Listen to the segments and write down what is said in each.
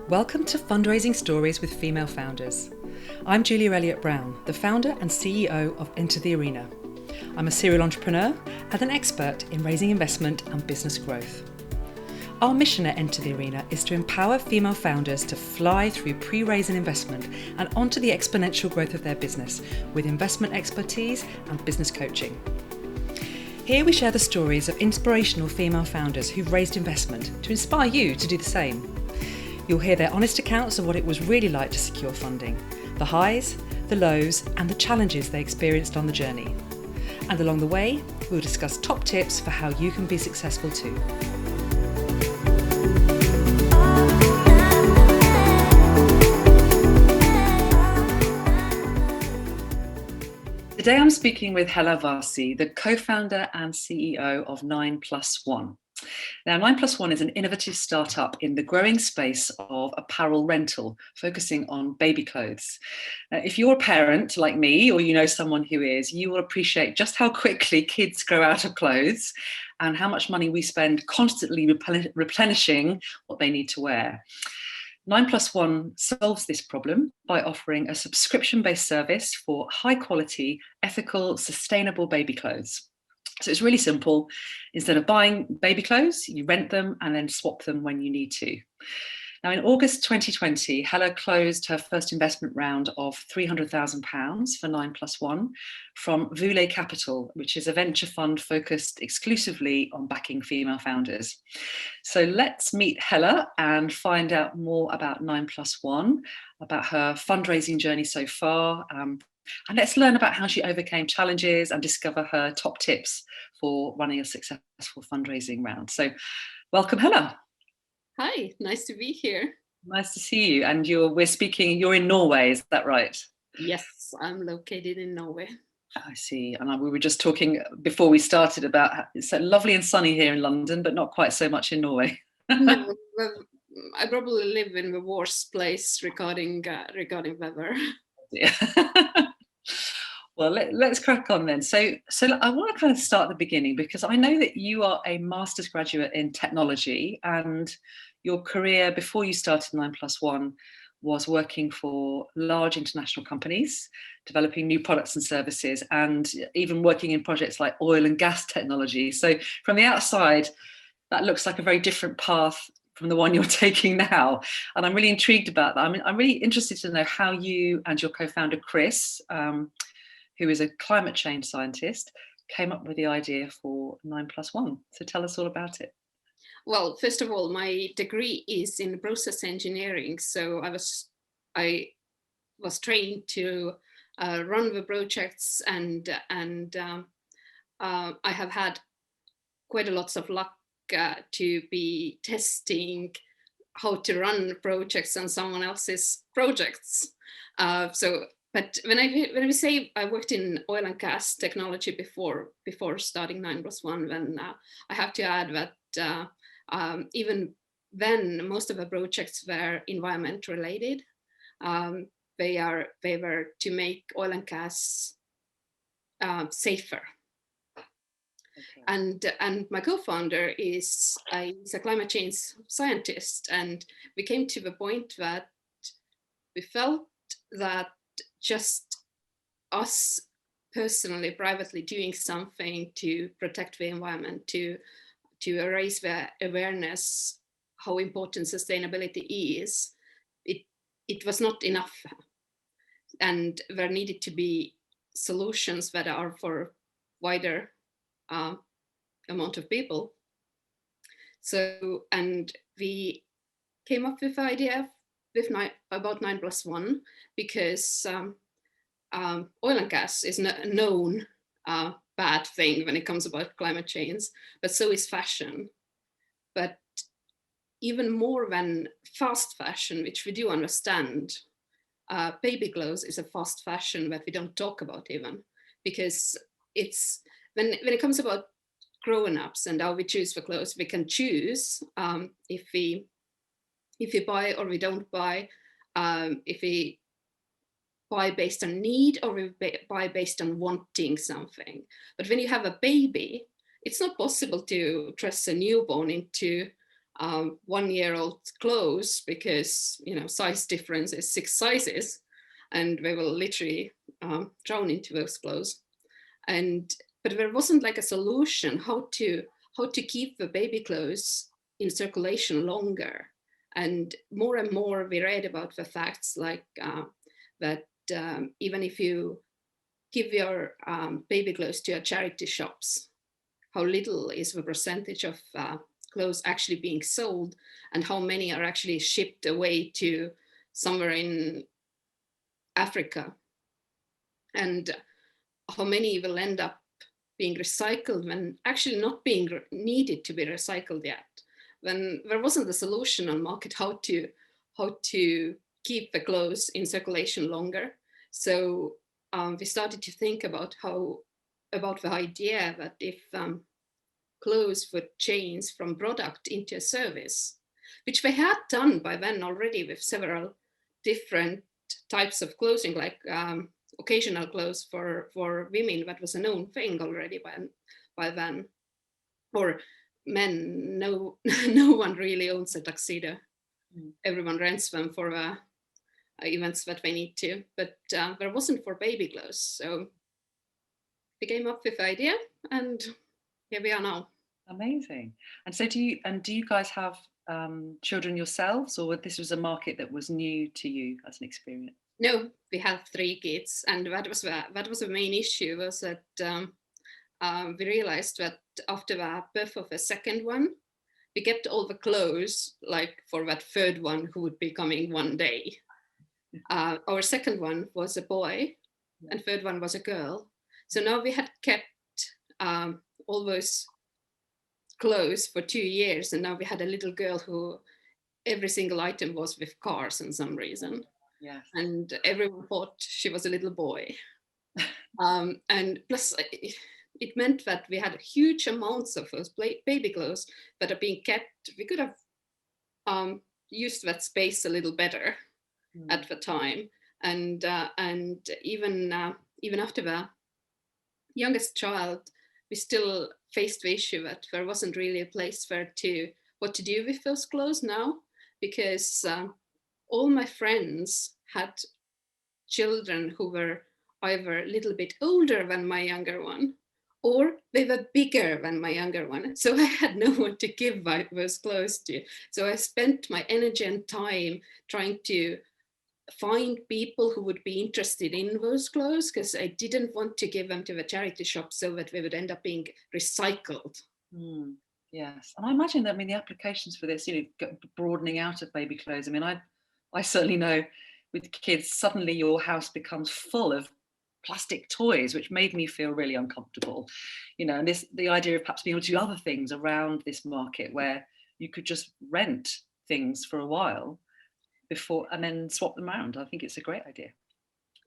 Welcome to Fundraising Stories with Female Founders. I'm Julia Elliott-Brown, the founder and CEO of Enter the Arena. I'm a serial entrepreneur and an expert in raising investment and business growth. Our mission at Enter the Arena is to empower female founders to fly through pre-raise and investment and onto the exponential growth of their business with investment expertise and business coaching. Here we share the stories of inspirational female founders who've raised investment to inspire you to do the same. You'll hear their honest accounts of what it was really like to secure funding, the highs, the lows, and the challenges they experienced on the journey. And along the way, we'll discuss top tips for how you can be successful too. Today I'm speaking with Hele Väärsi, the co-founder and CEO of 9Plus1. Now, 9Plus1 is an innovative startup in the growing space of apparel rental, focusing on baby clothes. Now, if you're a parent like me, or you know someone who is, you will appreciate just how quickly kids grow out of clothes and how much money we spend constantly replenishing what they need to wear. 9Plus1 solves this problem by offering a subscription-based service for high-quality, ethical, sustainable baby clothes. So it's really simple. Instead of buying baby clothes, you rent them and then swap them when you need to. Now, in August 2020, Hele closed her first investment round of £300,000 for 9Plus1 from Voulez Capital, which is a venture fund focused exclusively on backing female founders. So let's meet Hele and find out more about 9Plus1, about her fundraising journey so far, and let's learn about how she overcame challenges and discover her top tips for running a successful fundraising round. So welcome, Hele. Hi, nice to be here. Nice to see you. And you're in Norway, is that right? Yes, I'm located in Norway. I see. And we were just talking before we started about it's so lovely and sunny here in London, but not quite so much in Norway. No, I probably live in the worst place regarding weather. Yeah. Well, let's crack on then. So I want to kind of start at the beginning, because I know that you are a master's graduate in technology, and your career before you started 9Plus1 was working for large international companies, developing new products and services, and even working in projects like oil and gas technology. So from the outside, that looks like a very different path from the one you're taking now. And I'm really intrigued about that. I mean, I'm really interested to know how you and your co-founder, Chris, who is a climate change scientist, came up with the idea for 9Plus1. So tell us all about it. Well, first of all, my degree is in process engineering. So I was trained to run the projects, and I have had quite a lot of luck to be testing how to run projects on someone else's projects. But when we say I worked in oil and gas technology before starting 9Plus1, then I have to add that even then most of the projects were environment related. They were to make oil and gas safer. Okay. And my co-founder is a climate change scientist, and we came to the point that we felt that just us personally, privately doing something to protect the environment, to raise the awareness how important sustainability is, it was not enough, and there needed to be solutions that are for wider amount of people. So, and we came up with the idea about 9Plus1 because oil and gas is a known bad thing when it comes about climate change, but so is fashion. But even more than fast fashion, which we do understand, baby clothes is a fast fashion that we don't talk about even, because it's when it comes about grown-ups and how we choose the clothes, we can choose if we buy or we don't buy, if we buy based on need or we buy based on wanting something. But when you have a baby, it's not possible to dress a newborn into 1-year-old clothes because, size difference is 6 sizes, and we will literally drown into those clothes. But there wasn't like a solution how to keep the baby clothes in circulation longer. And more we read about the facts like that even if you give your baby clothes to your charity shops, how little is the percentage of clothes actually being sold, and how many are actually shipped away to somewhere in Africa, and how many will end up being recycled when actually not being needed to be recycled yet. When there wasn't a solution on market how to keep the clothes in circulation longer. So we started to think about the idea that if clothes would change from product into a service, which they had done by then already with several different types of clothing, like occasional clothes for women. That was a known thing already by then. Or men, no one really owns a tuxedo. Everyone rents them for events that they need to, but there wasn't for baby clothes. So we came up with the idea, and here we are now. Amazing. And so do you guys have children yourselves, or this was a market that was new to you as an experience? No, we have 3 kids, and that was the main issue, was that we realized that after the birth of the second one, we kept all the clothes like for that third one who would be coming one day. Our second one was a boy, and third one was a girl. So now we had kept all those clothes for 2 years, and now we had a little girl who every single item was with cars in some reason. Yes. And everyone thought she was a little boy. And plus it meant that we had huge amounts of those baby clothes that are being kept. We could have used that space a little better at the time. And even after the youngest child, we still faced the issue that there wasn't really a place what to do with those clothes now, because all my friends had children who were either a little bit older than my younger one, or they were bigger than my younger one. So I had no one to give those clothes to. So I spent my energy and time trying to find people who would be interested in those clothes, because I didn't want to give them to the charity shop so that they would end up being recycled. Yes, and I imagine that, the applications for this, broadening out of baby clothes. I certainly know with kids, suddenly your house becomes full of plastic toys, which made me feel really uncomfortable. And the idea of perhaps being able to do other things around this market where you could just rent things for a while before and then swap them around. I think it's a great idea.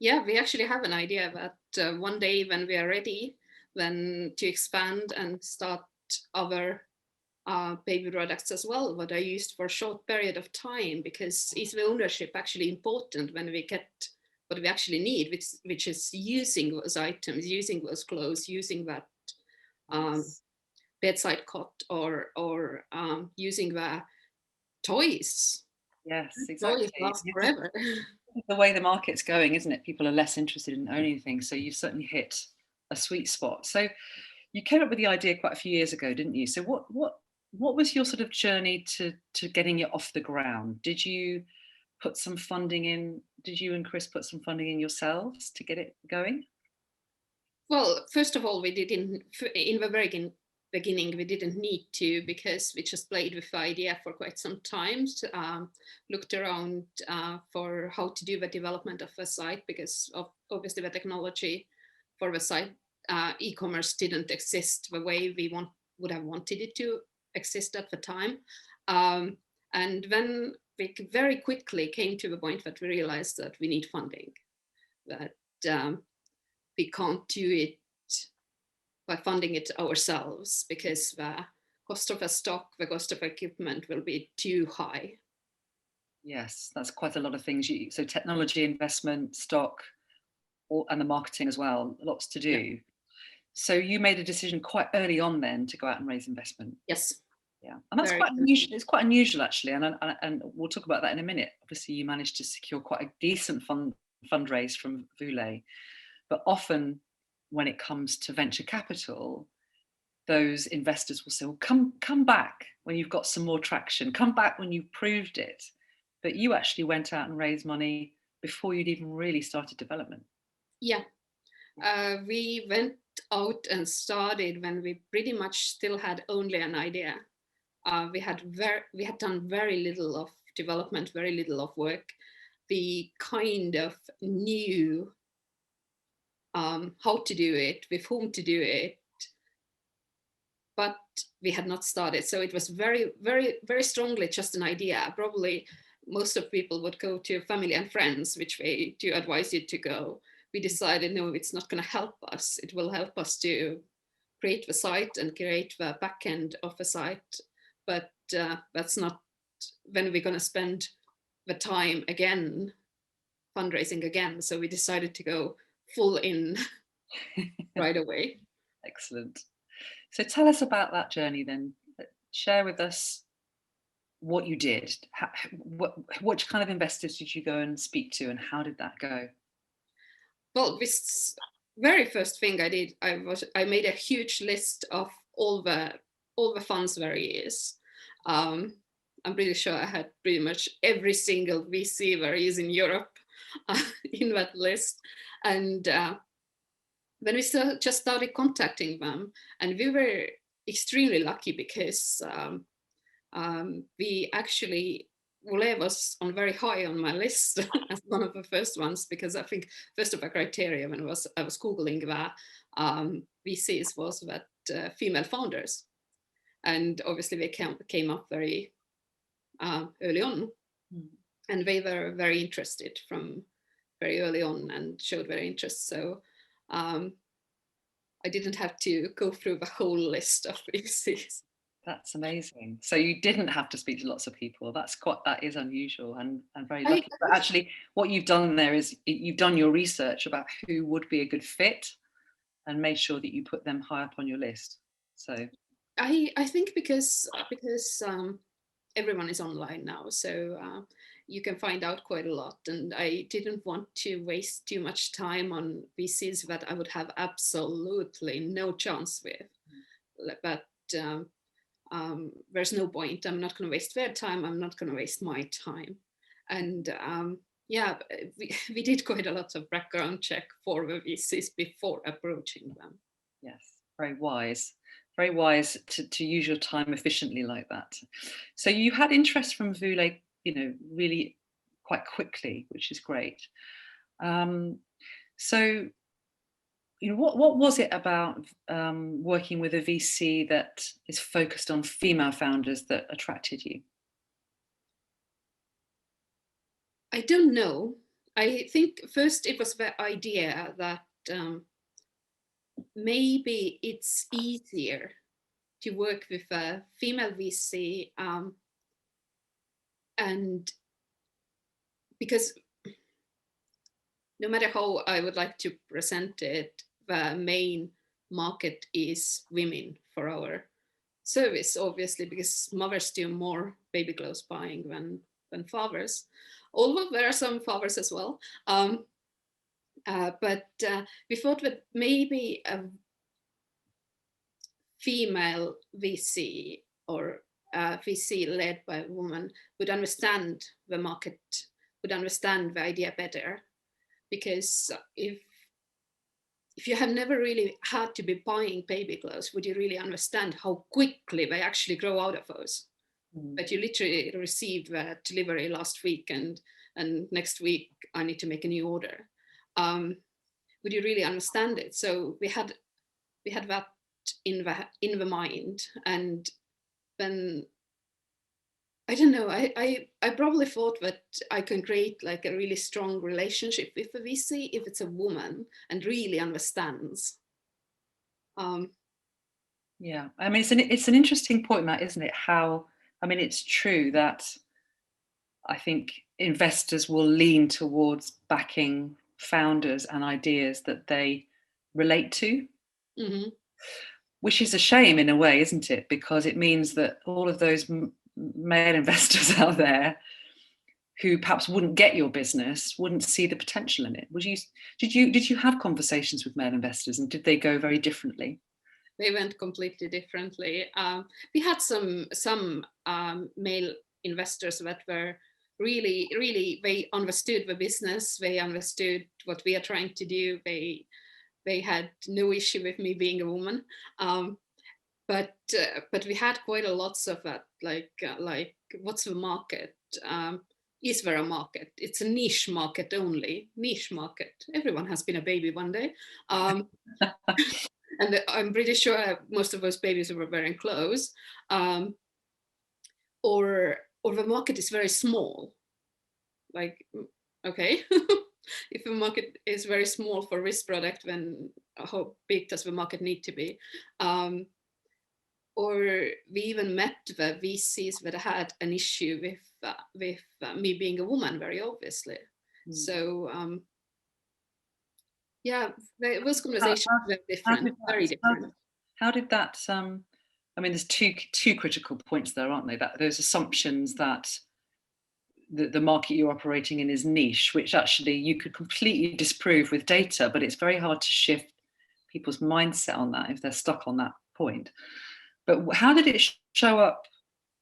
Yeah, we actually have an idea that one day when we are ready, then to expand and start other baby products as well, what I used for a short period of time, because is the ownership actually important when we get what we actually need, which is using those items, using those clothes, using that bedside cot, or using the toys. Yes, exactly. Toys last forever. The way the market's going, isn't it? People are less interested in owning things. So you certainly hit a sweet spot. So you came up with the idea quite a few years ago, didn't you? So what was your sort of journey to getting it off the ground? Did you put some funding in? Did you and Chris put some funding in yourselves to get it going? Well, first of all, we did in the very beginning, we didn't need to, because we just played with the idea for quite some time, looked around for how to do the development of the site, because obviously the technology for the site, e-commerce didn't exist the way we would have wanted it to exist at the time. And then we very quickly came to the point that we realized that we need funding, that we can't do it by funding it ourselves, because the cost of a stock, the cost of equipment will be too high. Yes, that's quite a lot of things. So technology investment, stock, and the marketing as well, lots to do. Yeah. So you made a decision quite early on then to go out and raise investment. Yes. Yeah, and that's Very quite unusual. It's quite unusual actually, and we'll talk about that in a minute. Obviously, you managed to secure quite a decent fundraise from Voulez, but often when it comes to venture capital, those investors will say, "Well, come back when you've got some more traction. Come back when you've proved it." But you actually went out and raised money before you'd even really started development. Yeah, we went out and started when we pretty much still had only an idea. We had done very little of development, very little of work. We kind of knew how to do it, with whom to do it, but we had not started. So it was very, very, very strongly just an idea. Probably most of people would go to family and friends, which way do you advise you to go? We decided, no, it's not going to help us. It will help us to create the site and create the back end of the site. But that's not when we're going to spend the time again, fundraising again. So we decided to go full in right away. Excellent. So tell us about that journey then. Share with us what you did. What kind of investors did you go and speak to, and how did that go? Well, this very first thing I did, I made a huge list of all the funds there is. I'm pretty sure I had pretty much every single VC there is in Europe in that list. And when we just started contacting them, and we were extremely lucky because we actually, Voulez was on very high on my list as one of the first ones, because I think first of the criteria when I was Googling that VCs was that female founders. And obviously they came up very early on. And they were very interested from very early on and showed very interest. So I didn't have to go through the whole list of VCs. That's amazing. So you didn't have to speak to lots of people. That is unusual and very lucky. But actually, what you've done there is you've done your research about who would be a good fit and made sure that you put them high up on your list. So I think because everyone is online now, so you can find out quite a lot. And I didn't want to waste too much time on VCs that I would have absolutely no chance with. But there's no point. I'm not going to waste their time. I'm not going to waste my time. And yeah, we did quite a lot of background check for the VCs before approaching them. Yes, very wise. Very wise to use your time efficiently like that. So you had interest from Voulez, really quite quickly, which is great. So, what was it about working with a VC that is focused on female founders that attracted you? I don't know. I think first it was the idea that maybe it's easier to work with a female VC, and because no matter how I would like to present it, the main market is women for our service, obviously, because mothers do more baby clothes buying than fathers, although there are some fathers as well. But we thought that maybe a female VC or a VC led by a woman would understand the market, would understand the idea better. Because if you have never really had to be buying baby clothes, would you really understand how quickly they actually grow out of those? But you literally received the delivery last week, and next week I need to make a new order. Would you really understand it? So we had that in the mind, and then I don't know. I probably thought that I can create like a really strong relationship with a VC if it's a woman and really understands. Yeah, I mean, it's an interesting point, Matt, isn't it? It's true that I think investors will lean towards backing founders and ideas that they relate to. Mm-hmm. which is a shame in a way, isn't it? Because it means that all of those male investors out there who perhaps wouldn't get your business wouldn't see the potential in it. Did you have conversations with male investors, and did they go very differently? They went completely differently. We had some male investors that were really, they understood the business, they understood what we are trying to do. They had no issue with me being a woman. But we had quite a lots of that, like what's the market? Is there a market? It's a niche market only. Niche market. Everyone has been a baby one day. And I'm pretty sure most of those babies were wearing clothes. Or the market is very small. Like, okay, if the market is very small for this product, then how big does the market need to be? Or we even met the VCs that had an issue with me being a woman, very obviously. So yeah, those conversations were different, very different. How did that? I mean, there's two critical points there, aren't they? That those assumptions that the market you're operating in is niche, which actually you could completely disprove with data, but it's very hard to shift people's mindset on that if they're stuck on that point. But how did it show up,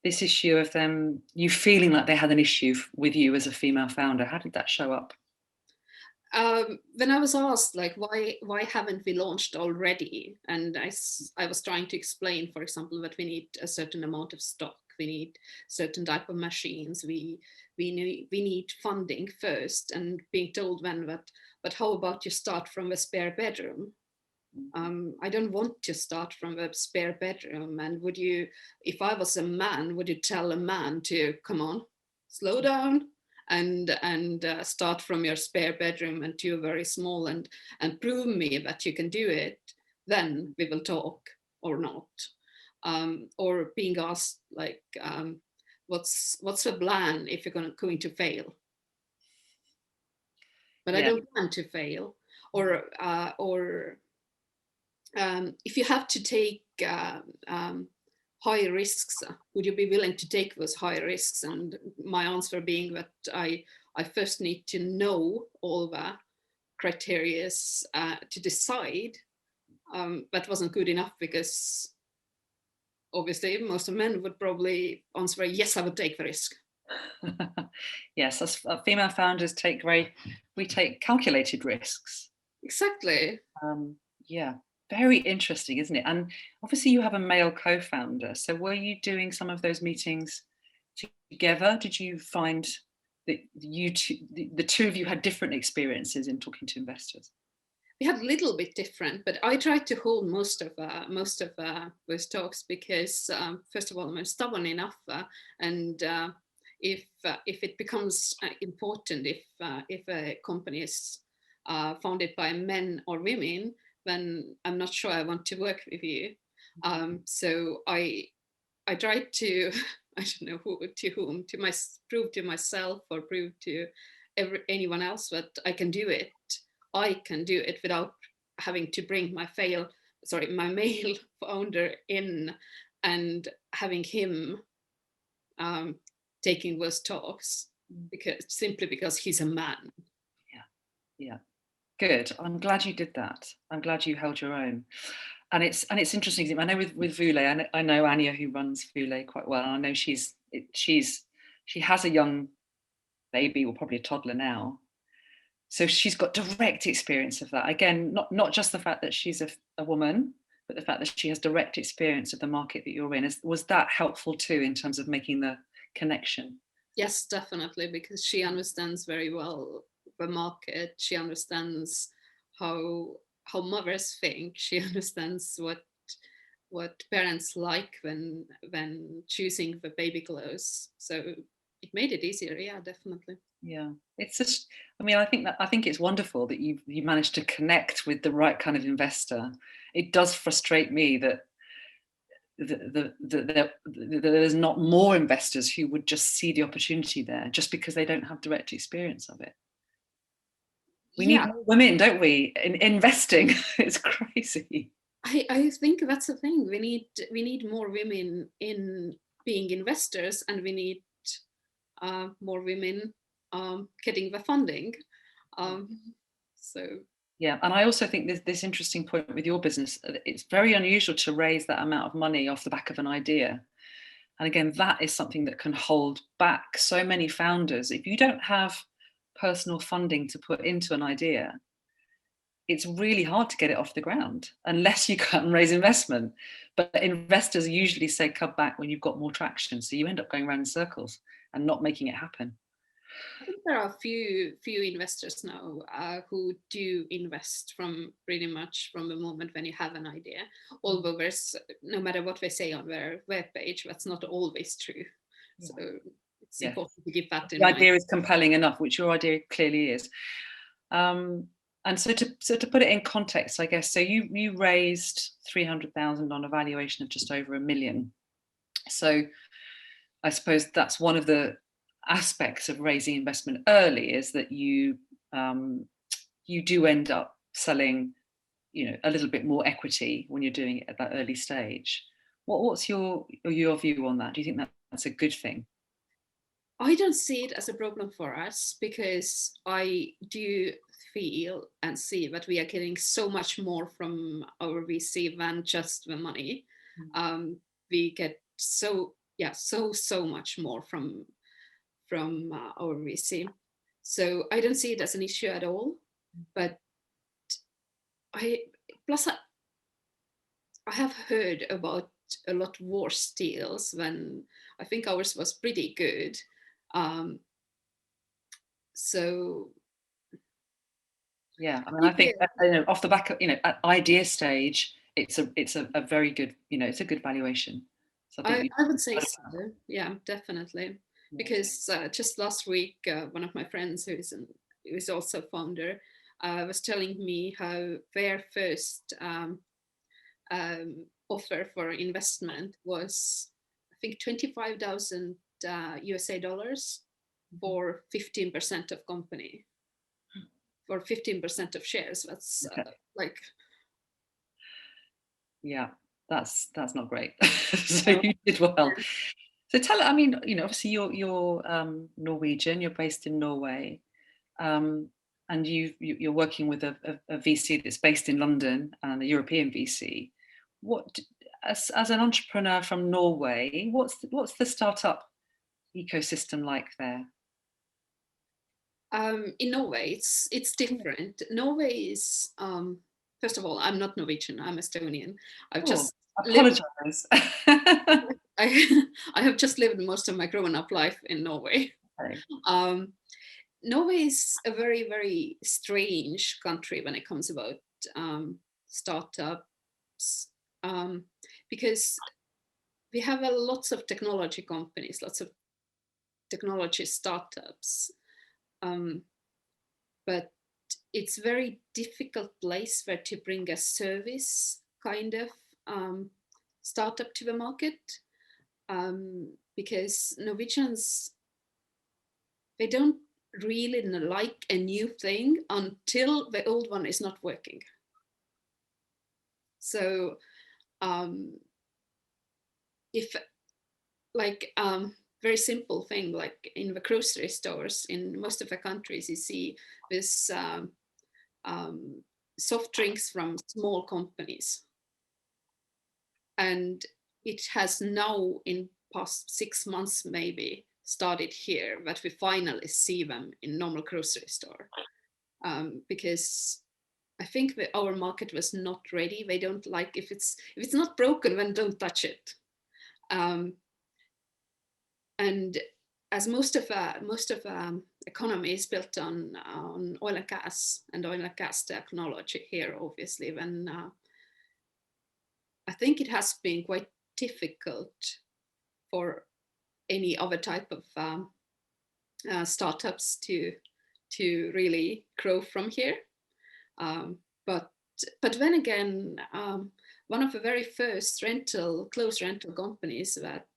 this issue of them, you feeling like they had an issue with you as a female founder? How did that show up? When I was asked, like, why haven't we launched already? And I was trying to explain, for example, that we need a certain amount of stock, we need certain type of machines, we need funding first, and being told then that, but how about you start from a spare bedroom? I don't want to start from a spare bedroom. And would you, if I was a man, would you tell a man to come on, slow down, and start from your spare bedroom and to a very small, and prove me that you can do it? Then we will talk, or not. Or being asked, like, what's the plan if you're going to fail? But yeah. I don't want to fail. Or if you have to take high risks, would you be willing to take those high risks? And my answer being that I first need to know all the criteria to decide. That wasn't good enough, because obviously most of men would probably answer, yes, I would take the risk. Yes, as female founders we take calculated risks. Exactly. Yeah. Very interesting, isn't it? And obviously you have a male co-founder. So were you doing some of those meetings together? Did you find that the two of you had different experiences in talking to investors? We had a little bit different, but I tried to hold most of those talks, because first of all, I'm stubborn enough, and if it becomes important, if a company is founded by men or women, then I'm not sure I want to work with you. So I tried to, I don't know to whom, prove to myself or prove to anyone else that I can do it. I can do it without having to bring my male founder in and having him taking those talks, simply because he's a man. Yeah. Good. I'm glad you did that. I'm glad you held your own. And it's interesting. I know with Voulez, I know Anya, who runs Voulez, quite well. And I know she has a young baby, or probably a toddler now. So she's got direct experience of that. Again, not just the fact that she's a woman, but the fact that she has direct experience of the market that you're in. Was that helpful too, in terms of making the connection? Yes, definitely, because she understands very well the market. She understands how mothers think. She understands what parents like when choosing the baby clothes. So it made it easier. Yeah, definitely. Yeah, it's just, I mean, I think it's wonderful that you managed to connect with the right kind of investor. It does frustrate me that there's not more investors who would just see the opportunity there just because they don't have direct experience of it. We need more women, don't we, in investing? It's crazy. I think that's the thing. We need more women in being investors, and we need more women getting the funding. So yeah, and I also think there's this interesting point with your business. It's very unusual to raise that amount of money off the back of an idea. And again, that is something that can hold back so many founders. If you don't have personal funding to put into an idea, it's really hard to get it off the ground unless you go and raise investment. But investors usually say, come back when you've got more traction. So you end up going around in circles and not making it happen. I think there are a few investors now who do invest from pretty much from the moment when you have an idea. Although there's, no matter what they say on their webpage, that's not always true. So it's important to keep that in mind. The idea is compelling enough, which your idea clearly is. And so to put it in context, I guess, so you raised 300,000 on a valuation of just over $1 million. So I suppose that's one of the aspects of raising investment early, is that you do end up selling, a little bit more equity when you're doing it at that early stage. What's your view on that? Do you think that's a good thing? I don't see it as a problem for us, because I do feel and see that we are getting so much more from our VC than just the money. We get so much more from our VC. So I don't see it as an issue at all. But I have heard about a lot worse deals when I think ours was pretty good. So yeah, I mean, I think off the back of at idea stage, it's a very good, it's a good valuation. So I would say so. Yeah, definitely. Because just last week, one of my friends who is also a founder was telling me how their first offer for investment was, I think, 25,000 USA dollars for 15% of company, for 15% of shares. That's yeah, that's not great. So you did well. So I mean, obviously you're Norwegian, you're based in Norway, and you're working with a VC that's based in London, and a European VC. What, as an entrepreneur from Norway, what's the startup ecosystem like there? In Norway, it's different. Norway is, first of all, I'm not Norwegian. I'm Estonian. I've just apologize. I have just lived most of my grown-up life in Norway. Okay. Norway is a very, very strange country when it comes about startups, because we have lots of technology companies, lots of technology startups, but it's a very difficult place where to bring a service kind of startup to the market, because Norwegians, they don't really like a new thing until the old one is not working. So if very simple thing, like in the grocery stores in most of the countries, you see this soft drinks from small companies, and it has now in past 6 months maybe started here that we finally see them in normal grocery store, because I think that our market was not ready. They don't like, if it's not broken, then don't touch it. And as most of economy is built on oil and gas technology here, obviously, then I think it has been quite difficult for any other type of startups to really grow from here. But then again, one of the very first close rental companies that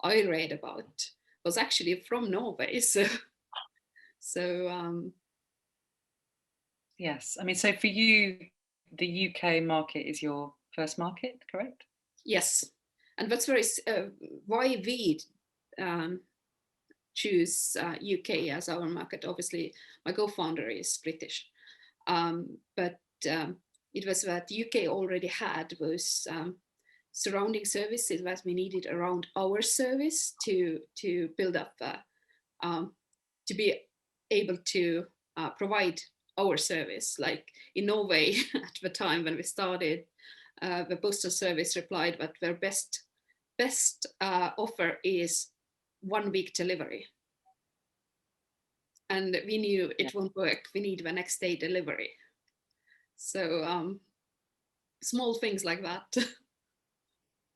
I read about was actually from Norway. So yes, I mean, so for you, the UK market is your first market, correct? Yes, and that's very why we choose UK as our market. Obviously, my co-founder is British, but it was that UK already had those surrounding services that we needed around our service to build up, to be able to provide our service. Like in Norway at the time when we started, the postal service replied that their best offer is 1 week delivery. And we knew it won't work. We need the next day delivery. So small things like that.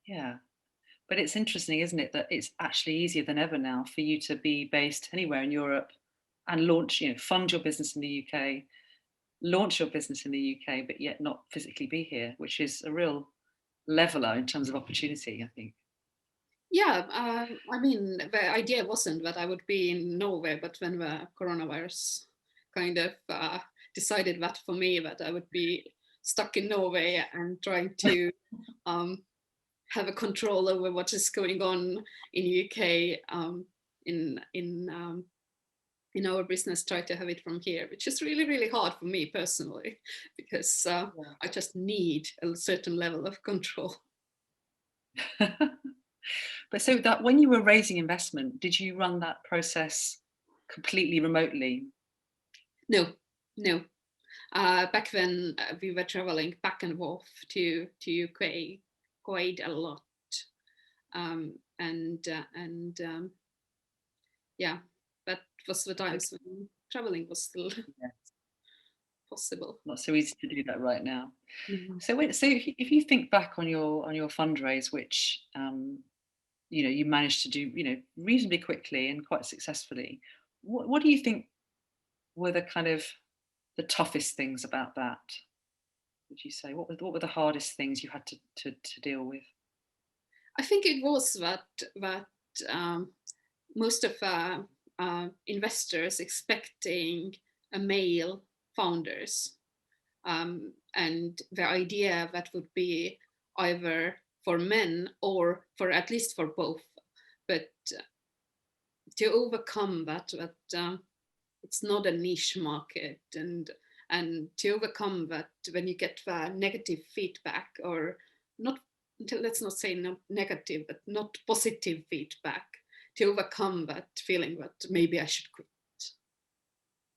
Yeah. But it's interesting, isn't it, that it's actually easier than ever now for you to be based anywhere in Europe and launch, fund your business in the UK, launch your business in the UK, but yet not physically be here, which is a real leveler in terms of opportunity, I think. Yeah, I mean, the idea wasn't that I would be in Norway, but when the coronavirus kind of decided that for me, that I would be stuck in Norway and trying to have a control over what is going on in UK, in our business, try to have it from here, which is really, really hard for me personally, because I just need a certain level of control. But so that when you were raising investment, did you run that process completely remotely? No. Back then we were traveling back and forth to UK quite a lot, yeah, that was the times when traveling was still possible. Not so easy to do that right now. Mm-hmm. So if you think back on your fundraise, which you managed to do reasonably quickly and quite successfully, what do you think were the kind of the toughest things about that? Would you say what were the hardest things you had to deal with? I think it was that most of investors expecting a male founders, and the idea that would be either for men or for at least for both, but to overcome that it's not a niche market, and to overcome that when you get negative feedback, or not, let's not say no negative, but not positive feedback, to overcome that feeling that maybe I should quit.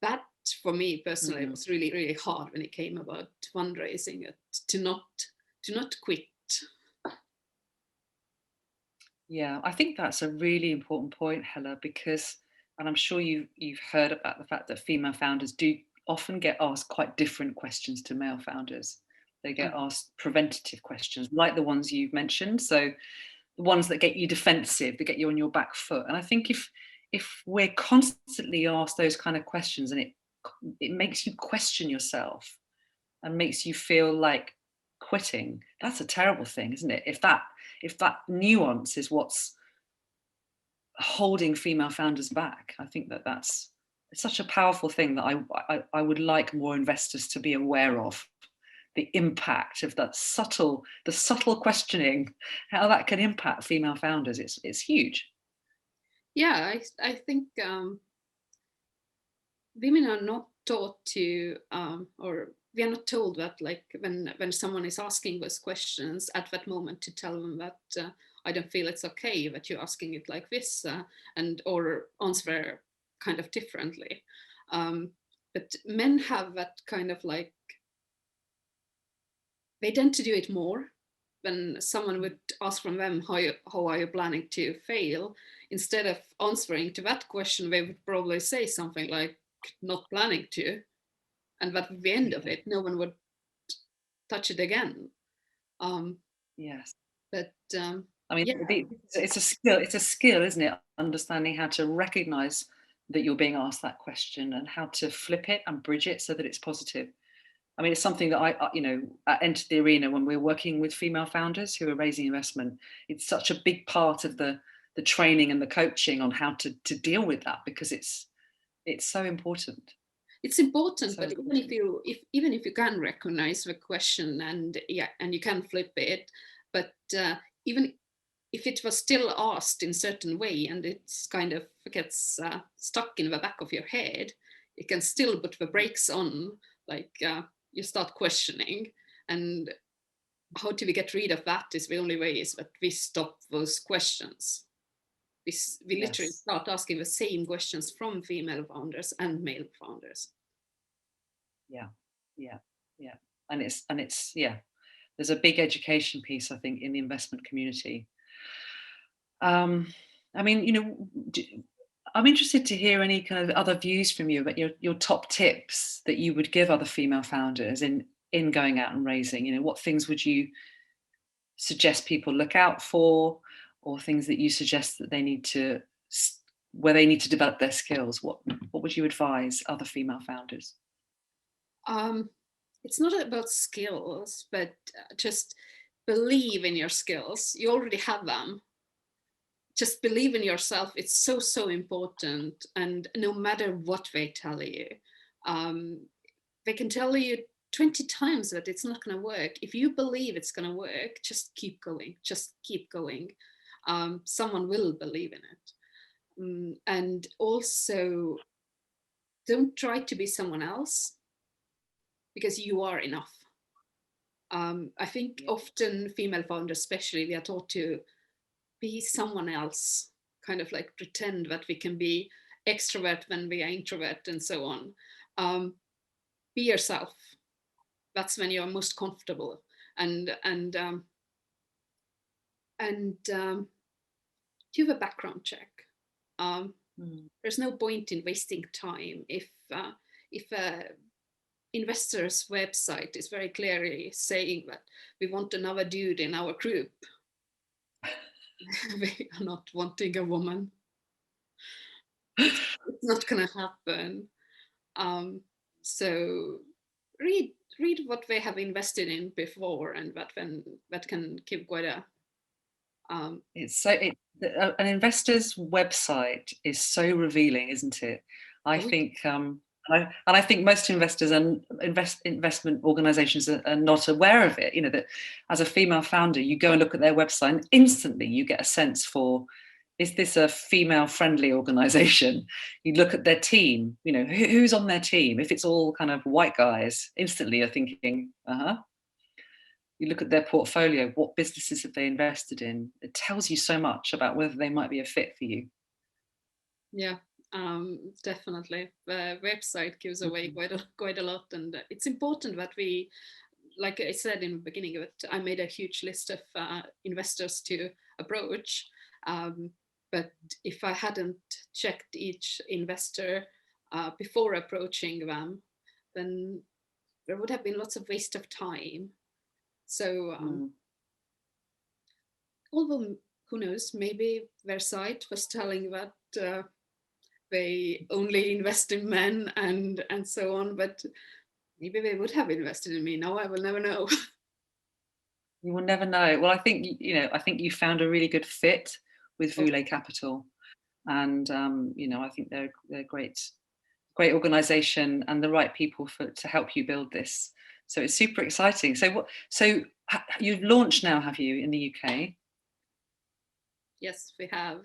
That for me personally was really, really hard when it came about fundraising, to not quit. Yeah, I think that's a really important point, Hele, because, and I'm sure you've heard about the fact that female founders do often get asked quite different questions to male founders. They get asked preventative questions, like the ones you've mentioned. So the ones that get you defensive, that get you on your back foot. And I think if we're constantly asked those kind of questions, and it makes you question yourself and makes you feel like quitting, that's a terrible thing, isn't it? If that nuance is what's holding female founders back, I think it's such a powerful thing that I would like more investors to be aware of, the impact of the subtle questioning, how that can impact female founders. It's huge. Yeah, I think women are not taught to, or we are not told that, like when someone is asking those questions at that moment, to tell them that I don't feel it's okay that you're asking it like this, and or answer kind of differently. But men have that kind of like, they tend to do it more. When someone would ask from them, how are you planning to fail? Instead of answering to that question, they would probably say something like, not planning to. And at the end of it, no one would touch it again. Yes. But I mean, yeah. it's a skill, isn't it? Understanding how to recognize that you're being asked that question and how to flip it and bridge it so that it's positive. I mean, it's something that I Enter the Arena, when we're working with female founders who are raising investment, it's such a big part of the training and the coaching on how to deal with that, because it's so important. It's important, So but even if you can recognize the question and you can flip it, but even if it was still asked in certain way and it's kind of gets stuck in the back of your head, you can still put the brakes on, like you start questioning. And how do we get rid of that is the only way is that we stop those questions. We literally start asking the same questions from female founders and male founders. Yeah. And it's there's a big education piece, I think, in the investment community. I mean, I'm interested to hear any kind of other views from you about your top tips that you would give other female founders in going out and raising. What things would you suggest people look out for, or things that you suggest that they need to, where they need to develop their skills? What would you advise other female founders? It's not about skills, but just believe in your skills. You already have them. Just believe in yourself. It's so important. And no matter what they tell you, they can tell you 20 times that it's not going to work. If you believe it's going to work, just keep going. Just keep going. Someone will believe in it. And also, don't try to be someone else, because you are enough. I think often female founders, especially, we are taught to be someone else, kind of like pretend that we can be extrovert when we are introvert and so on. Be yourself. That's when you are most comfortable. And do a background check. There's no point in wasting time if investor's website is very clearly saying that we want another dude in our group. We are not wanting a woman. It's not going to happen. So read what they have invested in before, and that can give quite a. An investor's website is so revealing, isn't it? I think. I think most investors and investment organizations are not aware of it. That as a female founder, you go and look at their website and instantly you get a sense for, is this a female-friendly organization? You look at their team, who's on their team. If it's all kind of white guys, instantly you're thinking, You look at their portfolio, what businesses have they invested in? It tells you so much about whether they might be a fit for you. Yeah. Definitely, the website gives away quite a lot, and it's important that we, like I said in the beginning of it, I made a huge list of investors to approach, but if I hadn't checked each investor before approaching them, then there would have been lots of waste of time. So although who knows, maybe their site was telling that they only invest in men and so on, but maybe they would have invested in me. Now I will never know. You will never know. Well, I think you found a really good fit with Voulez Capital, and I think they're a great organisation and the right people to help you build this. So it's super exciting. So you've launched now, have you, in the UK? Yes, we have.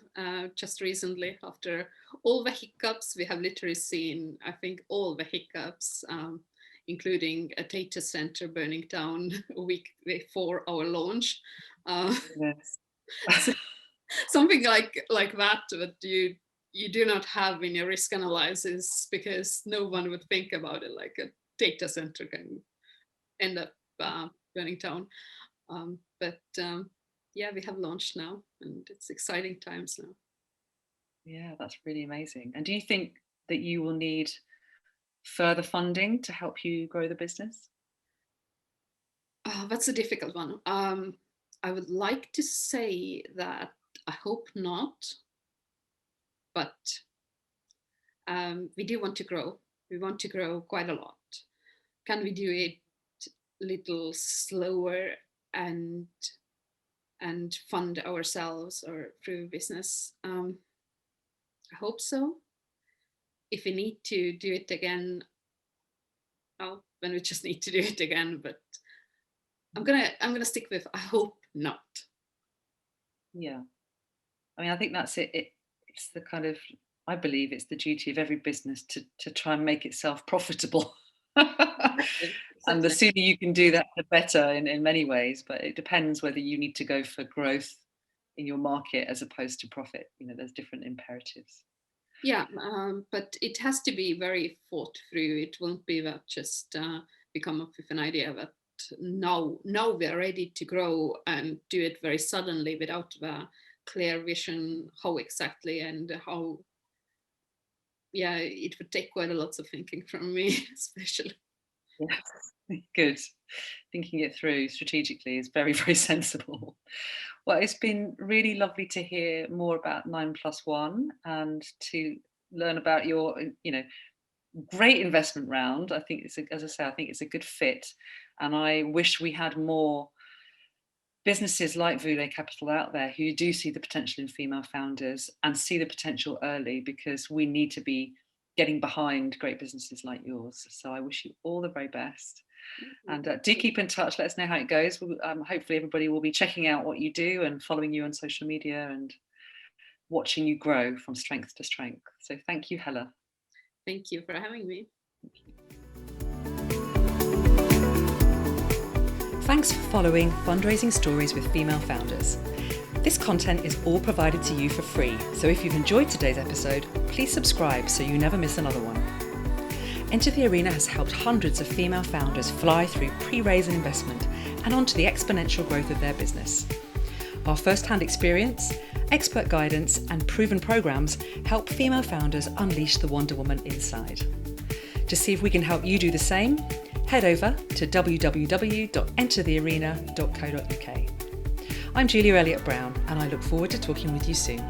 Just recently, after all the hiccups, we have literally seen, I think, all the hiccups, including a data center burning down a week before our launch. Yes. So something like that you do not have in your risk analysis, because no one would think about it, like a data center can end up burning down. Yeah, we have launched now, and it's exciting times now. Yeah, that's really amazing. And do you think that you will need further funding to help you grow the business? That's a difficult one. I would like to say that I hope not, but we do want to grow. We want to grow quite a lot. Can we do it a little slower and fund ourselves or through business? I hope so. If we need to do it again, oh, then we just need to do it again. But I'm gonna stick with I hope not. Yeah. I mean, I think that's it. It's the kind of, I believe it's the duty of every business to try and make itself profitable. Exactly. And the Exactly. sooner you can do that, the better in many ways. But it depends whether you need to go for growth in your market as opposed to profit. You know, there's different imperatives. Yeah, but it has to be very thought through. It won't be that just we come up with an idea that now we are ready to grow and do it very suddenly without the clear vision how exactly and how. Yeah, it would take quite a lot of thinking from me, especially. Yeah. Good. Thinking it through strategically is very, very sensible. Well, it's been really lovely to hear more about 9+1 and to learn about your, great investment round. I think as I say, I think it's a good fit. And I wish we had more businesses like Voulez Capital out there who do see the potential in female founders and see the potential early, because we need to be getting behind great businesses like yours. So I wish you all the very best. And do keep in touch. Let us know how it goes. Hopefully everybody will be checking out what you do and following you on social media and watching you grow from strength to strength. So thank you, Hele. Thank you for having me. Thanks for following Fundraising Stories with Female Founders. This content is all provided to you for free, so if you've enjoyed today's episode, please subscribe so you never miss another one. Enter the Arena has helped hundreds of female founders fly through pre-raise and investment and onto the exponential growth of their business. Our first-hand experience, expert guidance, and proven programs help female founders unleash the Wonder Woman inside. To see if we can help you do the same, head over to www.enterthearena.co.uk. I'm Julia Elliott Brown, and I look forward to talking with you soon.